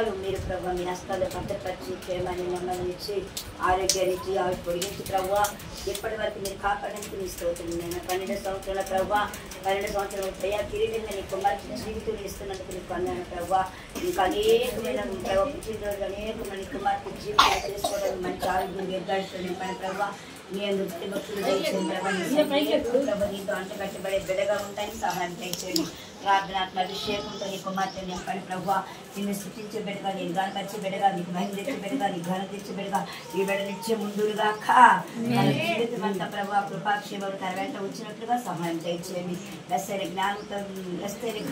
హస్తాలు మీరు ప్రభావ మీ హస్తాలు భద్రపరిచి ప్రేమని నెమ్మదిని ఇచ్చి ఆరోగ్యాన్ని ఇచ్చి ఆవిడ పొడిగించి ప్రభావ ఇప్పటి వరకు మీరు కాపాడడానికి మీ స్తోత్రం నేను 12 సంవత్సరాల ప్రభావ 12 సంవత్సరాల దయా కిరీటంగా నీ కుమార్తె జీవితం ఇస్తున్నందుకు నీకు అన్నాను ప్రభావ ఇంకా అనేకమైన ప్రభావ పుట్టినరోజు అనేకమైన కుమార్తె జీవితం చేసుకోవడానికి మంచి ఆరోగ్యం నిర్ధారిస్తుంది మన ప్రభావ మీ అందరి భక్తులు ప్రభావ నీతో అంటగట్టబడే బిడగా ఉంటాయని సహాయం చేయండి ప్రార్థనాత్మ అభిషేకంతో నీ కుమార్తె నింపండి ప్రభావ నిన్ను సృష్టించే బిడ్డగా నేను గానపరిచే బిడ్డగా నీకు మహిమ తెచ్చే బిడ్డగా నీ ఘన తెచ్చే బిడ్డగా ఈ బిడ్డనిచ్చే ముందుగా జీవితం అంతా ప్రభావ కృపాక్షేమం తన వెంట వచ్చినట్లుగా సహాయం చేయండి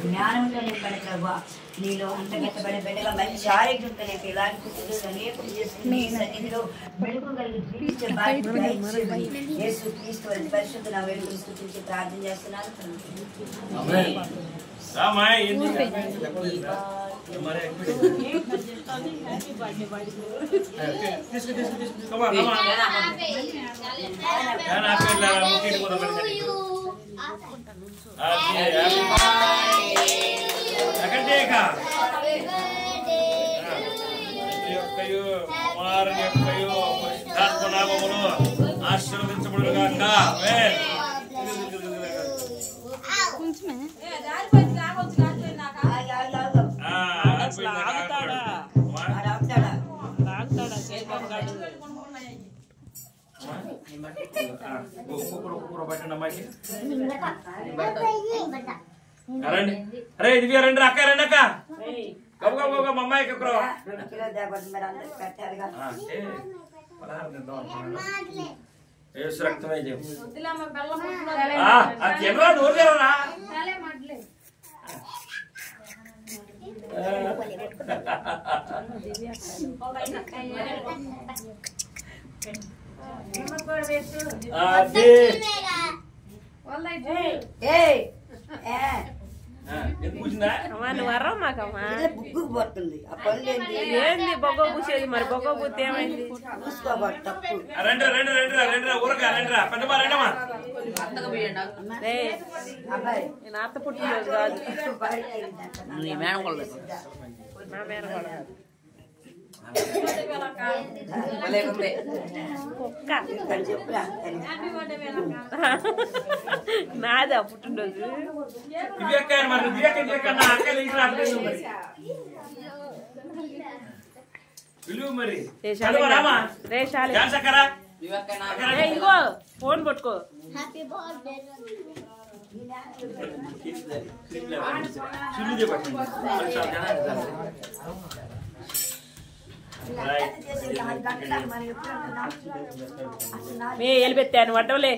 జ్ఞానంతో నింపండి ప్రభావ నీలో అంటగట్టబడే బిడ్డగా మంచి ఆరోగ్యంతో నింపి ఇలాంటి పుట్టినరోజు అనేకం చేసుకుని సన్నిధిలో వెలుగు కలిగి జీవించే బాధ్యత యేసు క్రీస్తు వారి పరిశుద్ధ నా వెలుగును స్తుతించి ప్రార్థన చేస్తున్నాను ఆశీర్వదించబడుగాక అరే ఇది రండి అక్క రండి అక్క మా అమ్మాయికి రక్తమే నోరురా ఏంది బొగ్గ పూసేది మరి బొగ్గ పూర్తి ఏమైంది నేను అత్త పుట్టినరోజు కాదు నా మేనగోడ నాదా పుట్టినరోజు ఇదిగో ఫోన్ పట్టుకో వెళ్ళిపెట్టాను వడ్డవలే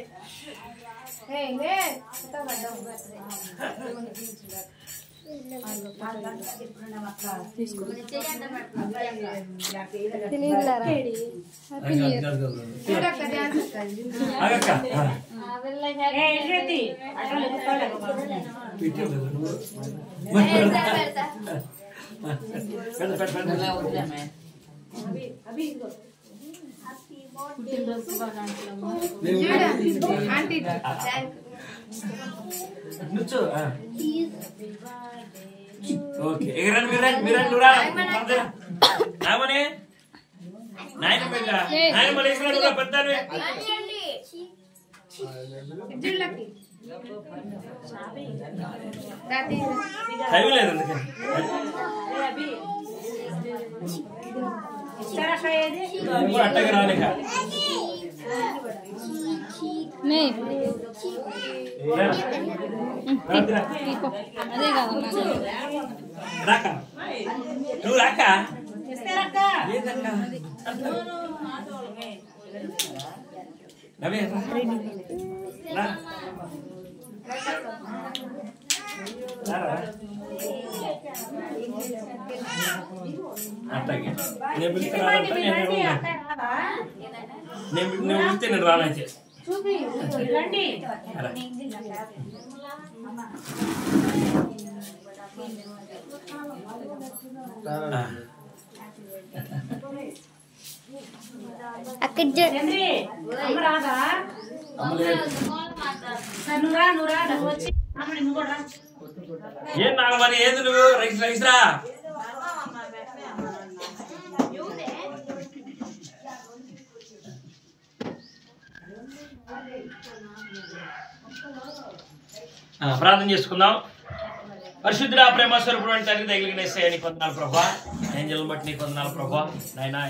ఓకే నాయన పెద్దాను చదివలేదు అందుకని అట్టగా రాలేక రాక నువ్వు రాక అట్లాగే నేను పిలిస్తే నేను రానైతే ఏం నాగమని ఏది నువ్వు రైస్ రా ప్రార్థన చేసుకుందాం. పరిశుద్ధుడా ప్రేమ స్వరూపుడు తండ్రి దగ్గరికి నేసే నీకు వందనాలు ప్రభా. ఏంజల్ బట్టి నీకు వందనాలు ప్రభా. నాయనా